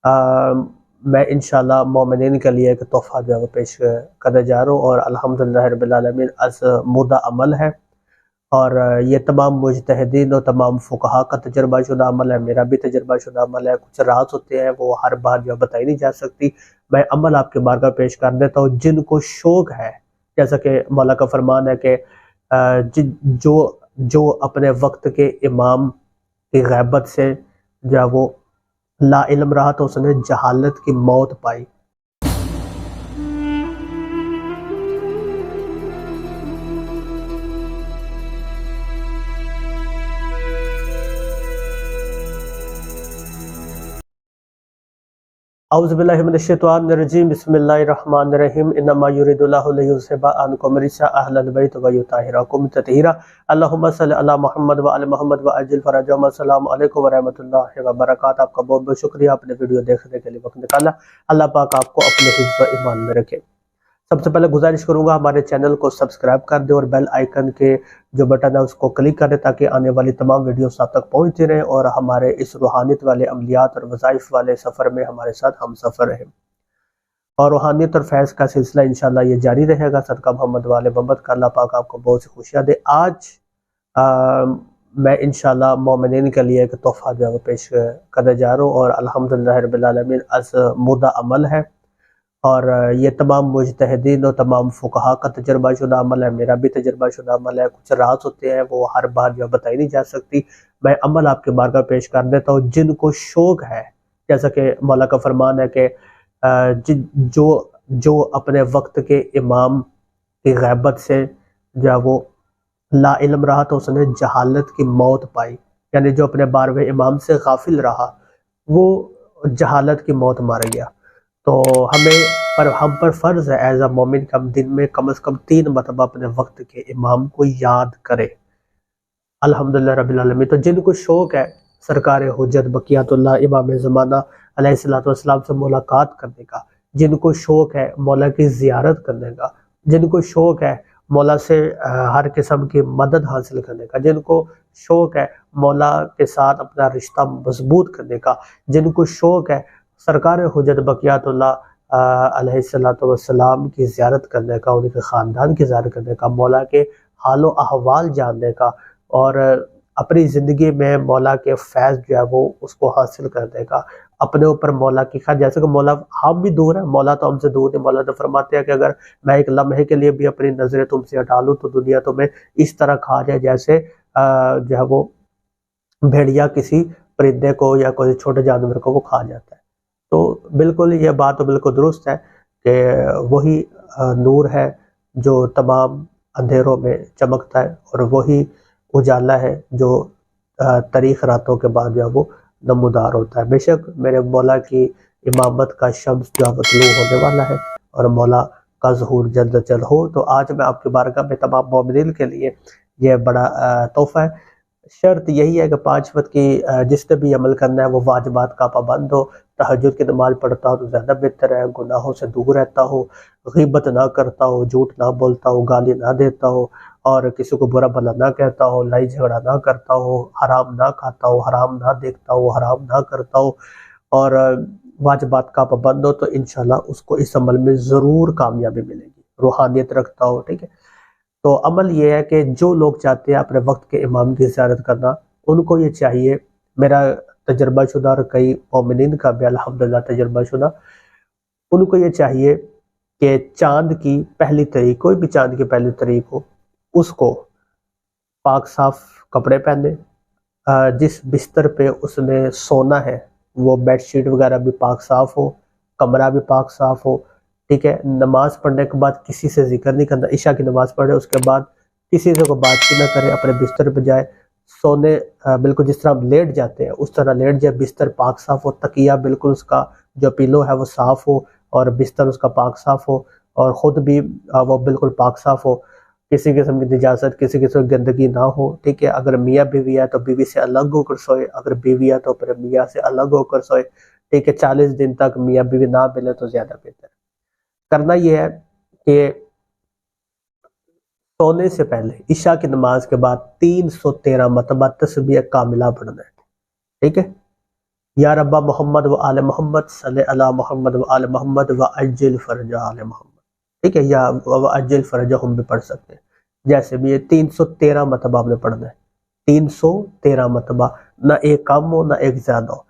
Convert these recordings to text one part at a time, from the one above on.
میں انشاءاللہ مومنین کے لیے ایک تحفہ جو ہے وہ پیش کرنے جا رہا ہوں، اور الحمدللہ رب العالمین از مدہ عمل ہے، اور یہ تمام مجتہدین اور تمام فقہا کا تجربہ شدہ عمل ہے، میرا بھی تجربہ شدہ عمل ہے۔ کچھ راز ہوتے ہیں وہ ہر بار جو بتائی نہیں جا سکتی، میں عمل آپ کے بارگاہ پیش کر دیتا ہوں۔ جن کو شوق ہے، جیسا کہ مولا کا فرمان ہے کہ جو اپنے وقت کے امام کی غیبت سے جو ہے وہ لا علم رہا تو اس نے جہالت کی موت پائی۔ اعوذ باللہ من الشیطان الرجیم، بسم اللہ الرحمن الرحیم، انما یرید اللہ لیذھب عنکم الرجس اہل البیت ویطہرکم تطہیرا۔ اللہم صلی علی محمد وعلی محمد وعجل فرجهم۔ السلام علیکم ورحمۃ اللہ وبرکاتہ۔ آپ کا بہت بہت شکریہ، آپ نے ویڈیو دیکھنے کے لیے وقت نکالا۔ اللہ پاک آپ کو اپنے حفظ و ایمان میں رکھے۔ سب سے پہلے گزارش کروں گا ہمارے چینل کو سبسکرائب کر دیں اور بیل آئیکن کے جو بٹن ہے اس کو کلک کریں تاکہ آنے والی تمام ویڈیوز آپ تک پہنچتی رہیں اور ہمارے اس روحانیت والے عملیات اور وظائف والے سفر میں ہمارے ساتھ ہم سفر رہیں، اور روحانیت اور فیض کا سلسلہ انشاءاللہ یہ جاری رہے گا صدقہ محمد والے محمد کا۔ اللہ پاک آپ کو بہت سی خوشیاں دے۔ آج میں انشاءاللہ مومنین کے لیے ایک تحفہ جو ہے وہ پیش کرنے جا رہا ہوں، اور الحمدللہ رب العالمین از مدہ عمل ہے، اور یہ تمام مجتہدین اور تمام فقہا کا تجربہ شدہ عمل ہے، میرا بھی تجربہ شدہ عمل ہے۔ کچھ راز ہوتے ہیں وہ ہر بار جو بتائی نہیں جا سکتی، میں عمل آپ کے بارگاہ پیش کر دیتا ہوں۔ جن کو شوق ہے، جیسا کہ مولا کا فرمان ہے کہ جو اپنے وقت کے امام کی غیبت سے جو ہے وہ لا علم رہا تو اس نے جہالت کی موت پائی، یعنی جو اپنے 12ویں امام سے غافل رہا وہ جہالت کی موت مار گیا۔ تو ہم پر فرض ہے ایز اے مومن کہ ہم دن میں کم از کم 3 مرتبہ اپنے وقت کے امام کو یاد کرے، الحمدللہ رب العالمین۔ تو جن کو شوق ہے سرکار حجت بقیت اللہ امام زمانہ علیہ السلام سے ملاقات کرنے کا، جن کو شوق ہے مولا کی زیارت کرنے کا، جن کو شوق ہے مولا سے ہر قسم کی مدد حاصل کرنے کا، جن کو شوق ہے مولا کے ساتھ اپنا رشتہ مضبوط کرنے کا، جن کو شوق ہے سرکار حجت بقیت اللہ علیہ السلام کی زیارت کرنے کا، ان کے خاندان کی زیارت کرنے کا، مولا کے حال و احوال جاننے کا، اور اپنی زندگی میں مولا کے فیض جو ہے وہ اس کو حاصل کرنے کا، اپنے اوپر مولا کی خیر، جیسے کہ مولا ہم بھی دور ہیں، مولا تو ہم سے دور نہیں۔ مولا تو فرماتے ہیں کہ اگر میں ایک لمحے کے لیے بھی اپنی نظریں تم سے ہٹا لوں تو دنیا تمہیں اس طرح کھا جائے جیسے جو ہے وہ بھیڑیا کسی پرندے کو یا کوئی چھوٹے جانور کو وہ کھا جاتا ہے۔ تو بالکل یہ بات تو بالکل درست ہے کہ وہی نور ہے جو تمام اندھیروں میں چمکتا ہے، اور وہی اجالا ہے جو تاریخ راتوں کے بعد جو ہے وہ نمودار ہوتا ہے۔ بے شک میرے مولا کی امامت کا شمس جو ہے طلوع ہونے والا ہے، اور مولا کا ظہور جلد از جلد ہو۔ تو آج میں آپ کی بارگاہ میں تمام مومنین کے لیے یہ بڑا تحفہ ہے۔ شرط یہی ہے کہ 5 وقت کی جس نے بھی عمل کرنا ہے وہ واجبات کا پابند ہو، تہجد کی نماز پڑھتا ہو تو زیادہ بہتر ہے، گناہوں سے دور رہتا ہو، غیبت نہ کرتا ہو، جھوٹ نہ بولتا ہو، گالی نہ دیتا ہو، اور کسی کو برا بھلا نہ کہتا ہو، لڑائی جھگڑا نہ کرتا ہو، حرام نہ کھاتا ہو، حرام نہ دیکھتا ہو، حرام نہ کرتا ہو، اور واجبات کا پابند ہو، تو انشاءاللہ اس کو اس عمل میں ضرور کامیابی ملے گی۔ روحانیت رکھتا ہو، ٹھیک ہے۔ تو عمل یہ ہے کہ جو لوگ چاہتے ہیں اپنے وقت کے امام کی زیارت کرنا، ان کو یہ چاہیے، میرا تجربہ شدہ اور کئی مومنین کا بھی الحمدللہ تجربہ شدہ، ان کو یہ چاہیے کہ چاند کی پہلی تاریخ، کوئی بھی چاند کی پہلی تاریخ ہو، اس کو پاک صاف کپڑے پہنے، جس بستر پہ اس نے سونا ہے وہ بیڈ شیٹ وغیرہ بھی پاک صاف ہو، کمرہ بھی پاک صاف ہو، ٹھیک ہے۔ نماز پڑھنے کے بعد کسی سے ذکر نہیں کرنا، عشاء کی نماز پڑھے اس کے بعد کسی سے کوئی بات چیت نہ کرے، اپنے بستر پہ جائے سونے، بالکل جس طرح ہم لیٹ جاتے ہیں اس طرح لیٹ جائے، بستر پاک صاف ہو، تکیہ بالکل اس کا جو پیلو ہے وہ صاف ہو، اور بستر اس کا پاک صاف ہو، اور خود بھی وہ بالکل پاک صاف ہو، کسی قسم کی نجاست، کسی قسم کی گندگی نہ ہو، ٹھیک ہے۔ اگر میاں بیوی ہے تو بیوی سے الگ ہو کر سوئے، اگر بیوی ہے تو پھر میاں سے الگ ہو کر سوئے، ٹھیک ہے۔ 40 دن تک میاں بیوی نہ ملے تو زیادہ بہتر ہے۔ کرنا یہ ہے کہ سونے سے پہلے عشاء کی نماز کے بعد 313 مرتبہ تسبیح کاملہ پڑھنا ہے، ٹھیک ہے۔ یا رب محمد و آل محمد صلی علی محمد و آل محمد و عجل فرج آل محمد، ٹھیک ہے، یا و عجل فرج ہم بھی پڑھ سکتے ہیں۔ جیسے بھی یہ 313 مرتبہ آپ نے پڑھنا ہے، 313 مرتبہ، نہ ایک کم ہو نہ ایک زیادہ ہو،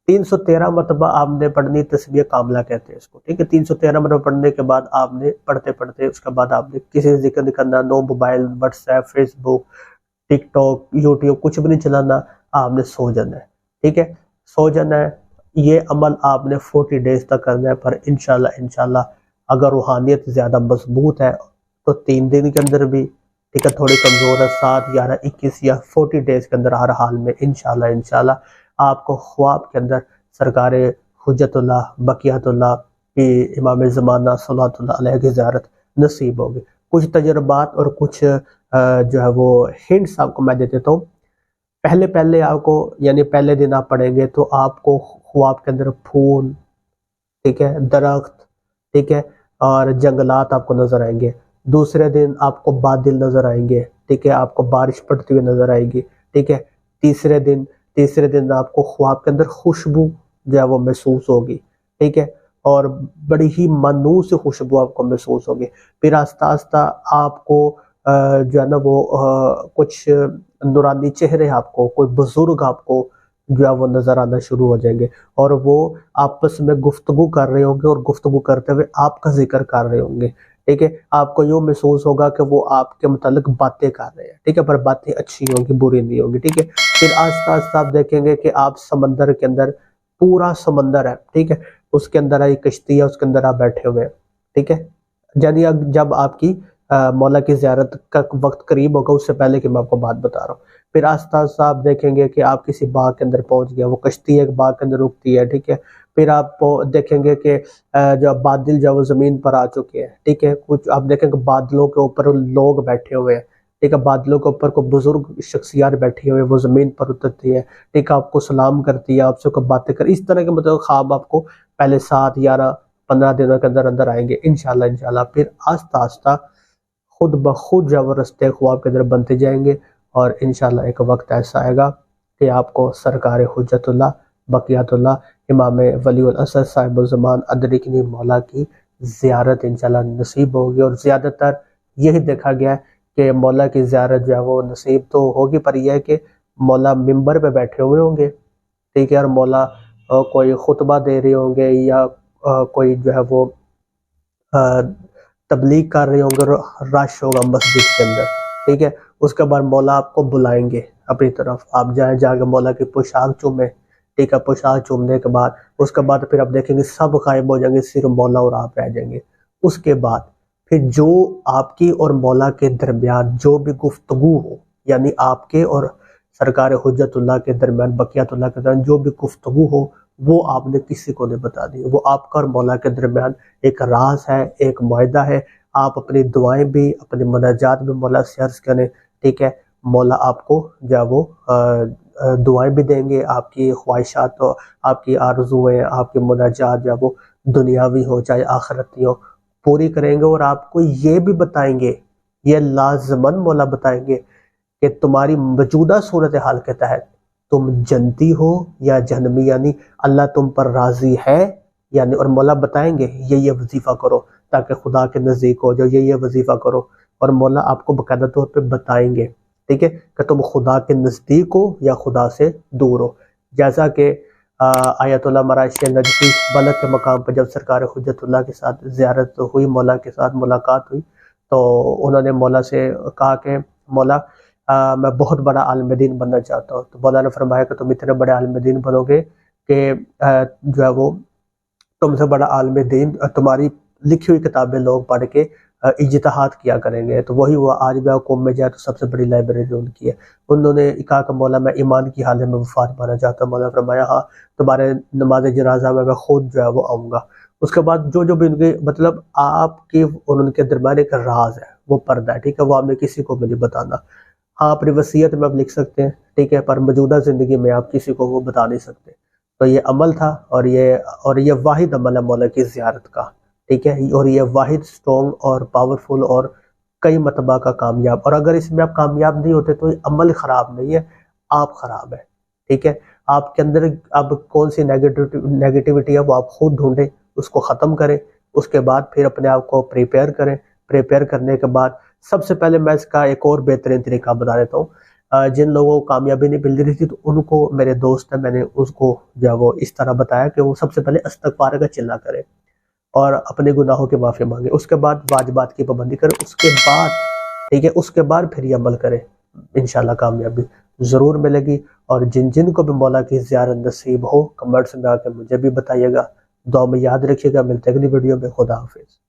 313 مرتبہ آپ نے پڑھنی، تسبیح کاملہ کہتے ہیں اس کو، ٹھیک ہے۔ 313 مرتبہ پڑھنے کے بعد آپ نے پڑھتے پڑھتے اس کے بعد آپ نے کسی سے ذکر نہیں کرنا، نو موبائل، واٹس ایپ، فیس بک، ٹک ٹاک، یوٹیوب، کچھ بھی نہیں چلانا، آپ نے سو جانا ہے، ٹھیک ہے، سو جانا ہے۔ یہ عمل آپ نے 40 ڈیز تک کرنا ہے، پر انشاءاللہ اگر روحانیت زیادہ مضبوط ہے تو 3 دن کے اندر بھی، ٹھیک ہے، تھوڑی کمزور ہے 7، 11، 21 یا 40 ڈیز کے اندر ہر حال میں انشاءاللہ آپ کو خواب کے اندر سرکار حجت اللہ بقیت اللہ کی امام زمانہ صلوات اللہ علیہ کی زیارت نصیب ہوگی۔ کچھ تجربات اور کچھ جو ہے وہ ہنٹس آپ کو میں دے دیتا ہوں۔ پہلے آپ کو، یعنی پہلے دن آپ پڑھیں گے تو آپ کو خواب کے اندر پھول، ٹھیک ہے، درخت، ٹھیک ہے، اور جنگلات آپ کو نظر آئیں گے۔ دوسرے دن آپ کو بادل نظر آئیں گے، ٹھیک ہے، آپ کو بارش پڑتی ہوئی نظر آئے گی، ٹھیک ہے۔ تیسرے دن آپ کو خواب کے اندر خوشبو جو ہے وہ محسوس ہوگی، ٹھیک ہے، اور بڑی ہی مانوس خوشبو آپ کو محسوس ہوگی۔ پھر آہستہ آہستہ آپ کو جو ہے نا وہ کچھ نورانی چہرے آپ کو، کوئی بزرگ آپ کو جو ہے وہ نظر آنا شروع ہو جائیں گے، اور وہ آپس میں گفتگو کر رہے ہوں گے، اور گفتگو کرتے ہوئے آپ کا ذکر کر رہے ہوں گے، ٹھیک ہے۔ آپ کو یوں محسوس ہوگا کہ وہ آپ کے متعلق باتیں کر رہے ہیں، ٹھیک ہے، پر باتیں اچھی ہوں گی، بری نہیں ہوں گی، ٹھیک ہے۔ پھر آہستہ آہستہ آپ دیکھیں گے کہ آپ سمندر کے اندر، پورا سمندر ہے، ٹھیک ہے، اس کے اندر ایک کشتی ہے، اس کے اندر آپ بیٹھے ہوئے ہیں، ٹھیک ہے۔ یعنی جب آپ کی مولا کی زیارت کا وقت قریب ہوگا، اس سے پہلے کہ میں آپ کو بات بتا رہا ہوں، پھر آہستہ آہستہ آپ دیکھیں گے کہ آپ کسی باغ کے اندر پہنچ گیا، وہ کشتی ایک باغ کے اندر رکتی ہے، ٹھیک ہے۔ پھر آپ دیکھیں گے کہ جو بادل جو وہ زمین پر آ چکے ہیں، ٹھیک ہے، کچھ آپ دیکھیں کہ بادلوں کے اوپر لوگ بیٹھے ہوئے ہیں، ٹھیک ہے، بادلوں کے اوپر کوئی بزرگ شخصیات بیٹھی ہوئے، وہ زمین پر اترتی ہے، ٹھیک ہے، آپ کو سلام کرتی ہے، آپ سے کوئی باتیں کر، اس طرح کے مطلب خواب آپ کو پہلے 7، 11، 15 دنوں کے اندر آئیں گے انشاءاللہ۔ پھر آہستہ آہستہ خود بخود جو وہ رستے خواب کے اندر بنتے جائیں گے، اور انشاءاللہ ایک وقت ایسا آئے گا کہ آپ کو سرکار حجت اللہ بقیت اللہ امام ولی العصر صاحب الزمان ادرکنی مولا کی زیارت انشاءاللہ نصیب ہوگی۔ اور زیادہ تر یہی دیکھا گیا ہے کہ مولا کی زیارت جو ہے وہ نصیب تو ہوگی، پر یہ ہے کہ مولا ممبر پہ بیٹھے ہوئے ہوں گے، ٹھیک ہے، اور مولا کوئی خطبہ دے رہے ہوں گے، یا کوئی جو ہے وہ تبلیغ کر رہے ہوں گے، رش ہوگا مسجد کے اندر، ٹھیک ہے۔ اس کے بعد مولا آپ کو بلائیں گے اپنی طرف، آپ جائیں، جا کے مولا کی پوشاک چومیں، ٹھیک ہے، پوشاک چومنے کے بعد اس کے بعد پھر آپ دیکھیں گے سب غائب ہو جائیں گے، صرف مولا اور آپ رہ جائیں گے۔ اس کے بعد پھر جو آپ کی اور مولا کے درمیان جو بھی گفتگو ہو، یعنی آپ کے اور سرکار حجت اللہ کے درمیان، بقیت اللہ کے درمیان جو بھی گفتگو ہو، وہ آپ نے کسی کو نہیں بتا دی، وہ آپ کا اور مولا کے درمیان ایک راز ہے، ایک معاہدہ ہے۔ آپ اپنی دعائیں بھی، اپنی مناجات بھی مولا سے عرض کریں، ٹھیک ہے، مولا آپ کو جو وہ دعائیں بھی دیں گے، آپ کی خواہشات ہو، آپ کی آرزویں، آپ کی مناجات جو وہ دنیاوی ہو چاہے آخرتی ہو، پوری کریں گے۔ اور آپ کو یہ بھی بتائیں گے، یہ لازماً مولا بتائیں گے کہ تمہاری موجودہ صورتحال کے تحت تم جنتی ہو یا جہنمی، یعنی اللہ تم پر راضی ہے، یعنی، اور مولا بتائیں گے یہ وظیفہ کرو تاکہ خدا کے نزدیک ہو جاؤ، یہ وظیفہ کرو، اور مولا آپ کو باقاعدہ طور پہ بتائیں گے، ٹھیک ہے، کہ تم خدا کے نزدیک ہو یا خدا سے دور ہو۔ جیسا کہ آیت اللہ مراشی نجفی بلک کے مقام پر جب سرکار حجت اللہ کے ساتھ زیارت ہوئی، مولا کے ساتھ ملاقات ہوئی، تو انہوں نے مولا سے کہا کہ مولا میں بہت بڑا عالم دین بننا چاہتا ہوں۔ تو مولا نے فرمایا کہ تم اتنے بڑے عالم دین بنو گے کہ جو ہے وہ تم سے بڑا عالم دین، تمہاری لکھی ہوئی کتابیں لوگ پڑھ کے اجتہاد کیا کریں گے۔ تو وہی ہوا، آج بھی قوم میں جائے تو سب سے بڑی لائبریری ان کی ہے۔ انہوں نے کہا کہ مولا میں ایمان کی حالت میں وفات پانا چاہتا ہوں۔ مولا نے فرمایا ہاں تمہارے نماز جنازہ میں خود جو ہے وہ آؤں گا۔ اس کے بعد جو بھی ان کے مطلب آپ کی اور ان کے درمیان ایک راز ہے، وہ پردہ ہے، ٹھیک ہے، وہ آپ نے کسی کو بھی نہیں بتانا۔ ہاں اپنی وصیت میں آپ لکھ سکتے ہیں، ٹھیک ہے، پر موجودہ زندگی میں آپ کسی کو وہ بتا نہیں سکتے۔ تو یہ عمل تھا، اور یہ واحد عمل ہے مولا کی زیارت کا، ٹھیک ہے، اور یہ واحد سٹرونگ اور پاورفل اور کئی مرتبہ کا کامیاب، اور اگر اس میں آپ کامیاب نہیں ہوتے تو یہ عمل خراب نہیں ہے، آپ خراب ہے، ٹھیک ہے۔ آپ کے اندر اب کون سی نیگیٹیوٹی ہے وہ آپ خود ڈھونڈیں، اس کو ختم کریں، اس کے بعد پھر اپنے آپ کو پریپیئر کریں۔ پریپیئر کرنے کے بعد سب سے پہلے میں اس کا ایک اور بہترین طریقہ بتا دیتا ہوں۔ جن لوگوں کو کامیابی نہیں مل رہی تھی تو ان کو، میرے دوست ہیں، میں نے اس کو جو ہے وہ اس طرح بتایا کہ وہ سب سے پہلے استغفار کا چلا کرے اور اپنے گناہوں کی معافی مانگے، اس کے بعد واجبات کی پابندی کرے، اس کے بعد ٹھیک ہے، اس کے بعد پھر یہ عمل کرے، انشاءاللہ کامیابی ضرور ملے گی۔ اور جن کو بھی مولا کی زیارت نصیب ہو، کمنٹس میں آ کے مجھے بھی بتائیے گا۔ دعا میں یاد رکھیے گا، ملتے ہیں اگلی ویڈیو میں۔ خدا حافظ۔